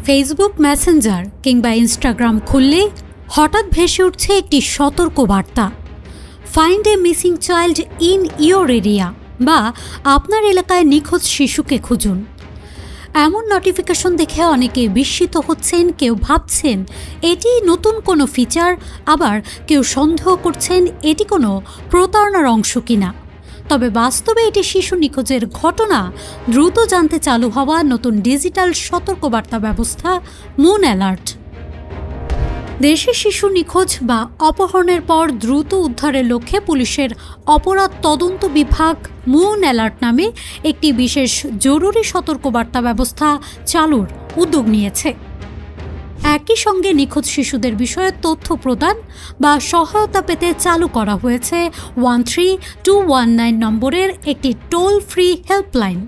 Facebook Messenger কিংবা Instagram খুললে হঠাৎ ভেসে উঠছে একটি সতর্ক বার্তা, find a missing child in your area বা আপনার এলাকায় নিখোঁজ শিশুকে খুঁজুন। এমন নোটিফিকেশন দেখে অনেকে বিস্মিত হচ্ছেন, কেউ ভাবছেন এটি নতুন কোনো ফিচার, আবার কেউ সন্দেহ করছেন এটি কোনো প্রতারণার অংশ কিনা। তবে বাস্তবে এটি শিশু নিখোঁজের ঘটনা দ্রুত জানতে চালু হওয়া নতুন ডিজিটাল সতর্কবার্তা ব্যবস্থা মুন অ্যালার্ট। দেশে শিশু নিখোঁজ বা অপহরণের পর দ্রুত উদ্ধারের লক্ষ্যে পুলিশের অপরাধ তদন্ত বিভাগ মুন অ্যালার্ট নামে একটি বিশেষ জরুরি সতর্কবার্তা ব্যবস্থা চালুর উদ্যোগ নিয়েছে। একই সঙ্গে নিখোঁজ শিশুদের বিষয়ে তথ্য প্রদান বা সহায়তা পেতে চালু করা হয়েছে 13219 নম্বরের একটি টোল ফ্রি হেল্পলাইন।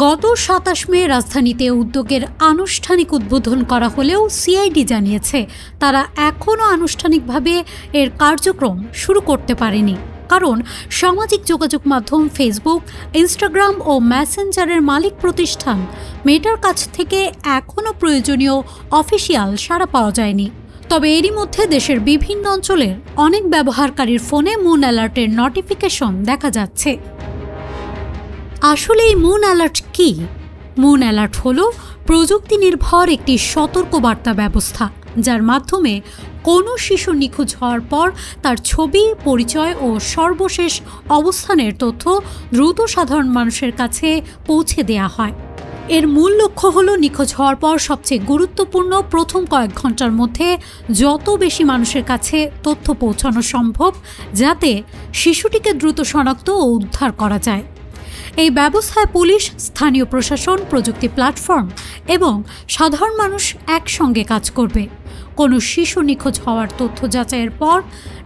গত 27 মে রাজধানীতে উদ্যোগের আনুষ্ঠানিক উদ্বোধন করা হলেও সিআইডি জানিয়েছে তারা এখনও আনুষ্ঠানিকভাবে এর কার্যক্রম শুরু করতে পারেনি, কারণ সামাজিক যোগাযোগ মাধ্যম ফেসবুক, ইনস্টাগ্রাম ও মেসেঞ্জারের মালিক প্রতিষ্ঠান মেটার কাছ থেকে এখনও প্রয়োজনীয় অফিসিয়াল সাড়া পাওয়া যায়নি। তবে এরই মধ্যে দেশের বিভিন্ন অঞ্চলের অনেক ব্যবহারকারীর ফোনে মুন অ্যালার্টের নোটিফিকেশন দেখা যাচ্ছে। আসলে এই মুন অ্যালার্ট কি? মুন অ্যালার্ট হলো প্রযুক্তি নির্ভর একটি সতর্কবার্তা ব্যবস্থা, যার মাধ্যমে কোনো শিশু নিখোঁজ হওয়ার পর তার ছবি, পরিচয় ও সর্বশেষ অবস্থানের তথ্য দ্রুত সাধারণ মানুষের কাছে পৌঁছে দেওয়া হয়। এর মূল লক্ষ্য হলো নিখোঁজ হওয়ার পর সবচেয়ে গুরুত্বপূর্ণ প্রথম কয়েক ঘন্টার মধ্যে যত বেশি মানুষের কাছে তথ্য পৌঁছানো সম্ভব, যাতে শিশুটিকে দ্রুত শনাক্ত ও উদ্ধার করা যায়। এই ব্যবস্থায় পুলিশ, স্থানীয় প্রশাসন, প্রযুক্তি প্ল্যাটফর্ম এবং সাধারণ মানুষ একসঙ্গে কাজ করবে। কোনো শিশু নিখোঁজ হওয়ার তথ্য যাচাইয়ের পর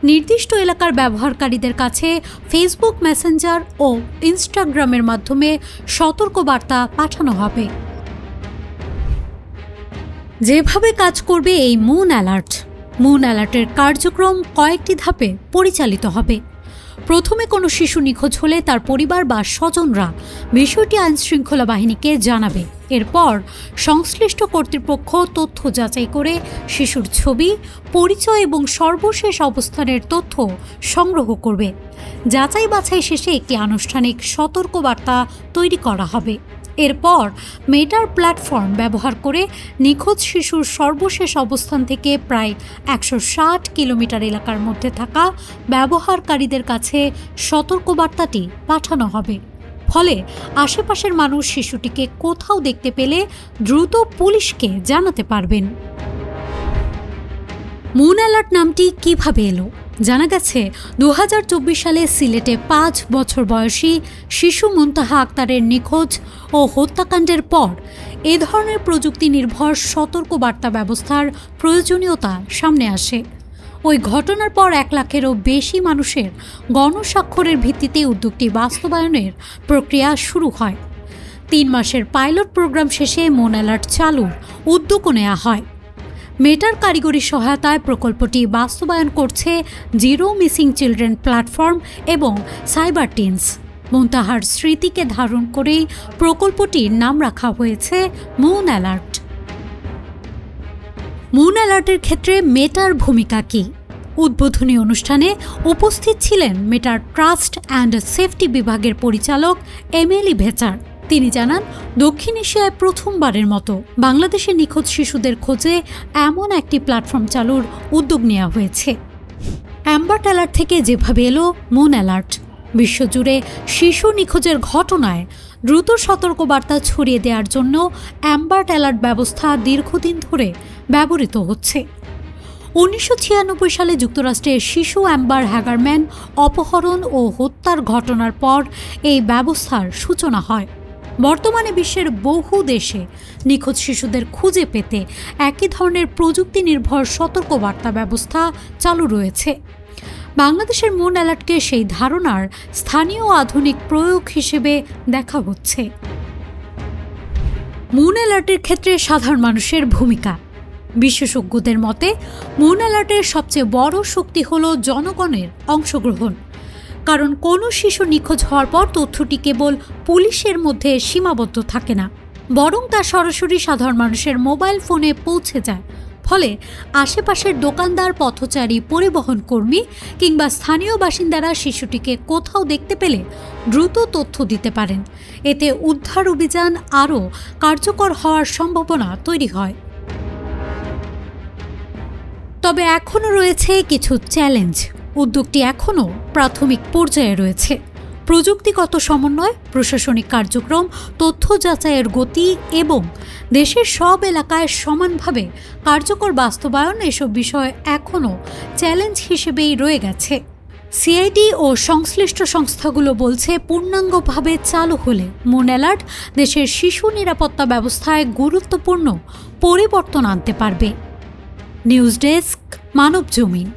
নির্দিষ্ট এলাকার ব্যবহারকারীদের কাছে ফেসবুক, মেসেঞ্জার ও ইনস্টাগ্রামের মাধ্যমে সতর্কবার্তা পাঠানো হবে। যেভাবে কাজ করবে এই মুন অ্যালার্ট, মুন অ্যালার্টের কার্যক্রম কয়েকটি ধাপে পরিচালিত হবে। প্রথমে কোনো শিশু নিখোঁজ হলে তার পরিবার বা স্বজনরা বিষয়টি আইনশৃঙ্খলা বাহিনীকে জানাবে। এরপর সংশ্লিষ্ট কর্তৃপক্ষ তথ্য যাচাই করে শিশুর ছবি, পরিচয় এবং সর্বশেষ অবস্থানের তথ্য সংগ্রহ করবে। যাচাই বাছাই শেষে একটি আনুষ্ঠানিক সতর্কবার্তা তৈরি করা হবে। এরপর মেটার প্ল্যাটফর্ম ব্যবহার করে নিখোঁজ শিশুর সর্বশেষ অবস্থান থেকে প্রায় 160 কিলোমিটার এলাকার মধ্যে থাকা ব্যবহারকারীদের কাছে সতর্কবার্তাটি পাঠানো হবে। ফলে আশেপাশের মানুষ শিশুটিকে কোথাও দেখতে পেলে দ্রুত পুলিশকে জানাতে পারবেন। মুন অ্যালার্ট নামটি কিভাবে এলো? জানা গেছে 2024 সালে সিলেটে 5 বছর বয়সী শিশু মুনতাহা আক্তারের নিখোঁজ ও হত্যাকাণ্ডের পর এ ধরনের প্রযুক্তি নির্ভর সতর্কবার্তা ব্যবস্থার প্রয়োজনীয়তা সামনে আসে। ওই ঘটনার পর 1 লাখেরও বেশি মানুষের গণস্বাক্ষরের ভিত্তিতে উদ্যোগটি বাস্তবায়নের প্রক্রিয়া শুরু হয়। 3 মাসের পাইলট প্রোগ্রাম শেষে মুন অ্যালার্ট চালুর উদ্যোগও নেওয়া হয়। মেটার কারিগরি সহায়তায় প্রকল্পটি বাস্তবায়ন করছে জিরো মিসিং চিলড্রেন প্ল্যাটফর্ম এবং সাইবার টিনস। মুনতাহার স্মৃতিকে ধারণ করেই প্রকল্পটির নাম রাখা হয়েছে মুন অ্যালার্ট। মুন অ্যালার্টের ক্ষেত্রে মেটার ভূমিকা কী? উদ্বোধনী অনুষ্ঠানে উপস্থিত ছিলেন মেটার ট্রাস্ট অ্যান্ড সেফটি বিভাগের পরিচালক এমিলি ভেচার। তিনি জানান, দক্ষিণ এশিয়ায় প্রথমবারের মতো বাংলাদেশে নিখোঁজ শিশুদের খোঁজে এমন একটি প্ল্যাটফর্ম চালুর উদ্যোগ নেওয়া হয়েছে। অ্যাম্বার অ্যালার্ট থেকে যেভাবে এলো মুন অ্যালার্ট, বিশ্বজুড়ে শিশু নিখোঁজের ঘটনায় দ্রুত সতর্কবার্তা ছড়িয়ে দেওয়ার জন্য অ্যাম্বার অ্যালার্ট ব্যবস্থা দীর্ঘদিন ধরে ব্যবহৃত হচ্ছে। 1996 সালে যুক্তরাষ্ট্রের শিশু অ্যাম্বার হ্যাগারম্যান অপহরণ ও হত্যার ঘটনার পর এই ব্যবস্থার সূচনা হয়। বর্তমানে বিশ্বের বহু দেশে নিখোঁজ শিশুদের খুঁজে পেতে একই ধরনের প্রযুক্তি নির্ভর সতর্কবার্তা ব্যবস্থা চালু রয়েছে। বাংলাদেশের মুন অ্যালার্টকে সেই ধারণার স্থানীয় আধুনিক প্রয়োগ হিসেবে দেখা হচ্ছে। মুন অ্যালার্টের ক্ষেত্রে সাধারণ মানুষের ভূমিকা। বিশেষজ্ঞদের মতে মুন অ্যালার্টের সবচেয়ে বড় শক্তি হল জনগণের অংশগ্রহণ। কারণ কোনো শিশু নিখোঁজ হওয়ার পর তথ্যটি কেবল পুলিশের মধ্যে সীমাবদ্ধ থাকে না, বরং তা সরাসরি সাধারণ মানুষের মোবাইল ফোনে পৌঁছে যায়। ফলে আশেপাশের দোকানদার, পথচারী, পরিবহন কর্মী কিংবা স্থানীয় বাসিন্দারা শিশুটিকে কোথাও দেখতে পেলে দ্রুত তথ্য দিতে পারেন। এতে উদ্ধার অভিযান আরও কার্যকর হওয়ার সম্ভাবনা তৈরি হয়। তবে এখনও রয়েছে কিছু চ্যালেঞ্জ। উদ্যোগটি এখনও প্রাথমিক পর্যায়ে রয়েছে। প্রযুক্তিগত সমন্বয়, প্রশাসনিক কার্যক্রম, তথ্য যাচাইয়ের গতি এবং দেশের সব এলাকায় সমানভাবে কার্যকর বাস্তবায়ন, এসব বিষয় এখনও চ্যালেঞ্জ হিসেবেই রয়ে গেছে। সিআইডি ও সংশ্লিষ্ট সংস্থাগুলো বলছে, পূর্ণাঙ্গভাবে চালু হলে মুন অ্যালার্ট দেশের শিশু নিরাপত্তা ব্যবস্থায় গুরুত্বপূর্ণ পরিবর্তন আনতে পারবে। News desk, Manabzamin.